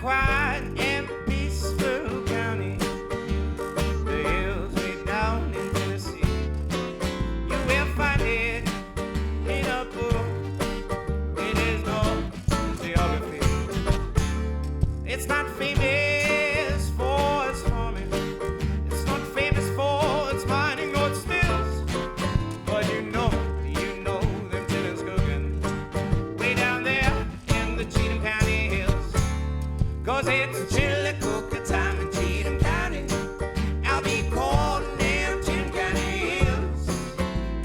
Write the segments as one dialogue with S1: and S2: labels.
S1: quiet and peaceful county, the hills way down in Tennessee. You will find it in a book. It is no geography. It's not famous for its farming. It's not famous for its mining or its mills. But you know them chitlins cooking way down there in the Cheatham County hills. 'Cause it's chili cooker time in Cheatham County. I'll be calling them Cheatham County hills.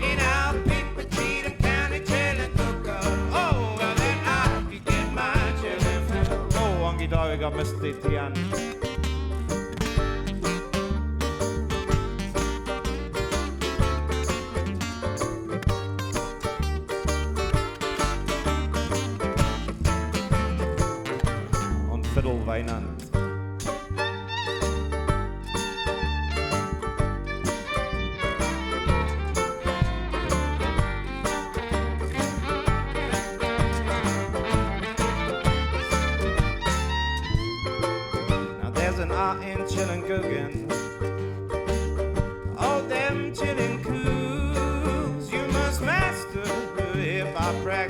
S1: And I'll pick the Cheatham County chili cooker. Oh, well then I could get my chili filled. Oh, Wonky Dog, I got Mr. Tian. On fiddle Weinand. Now there's an art in chillin' cooking. Oh, them chillin' cooks you must master if I practice.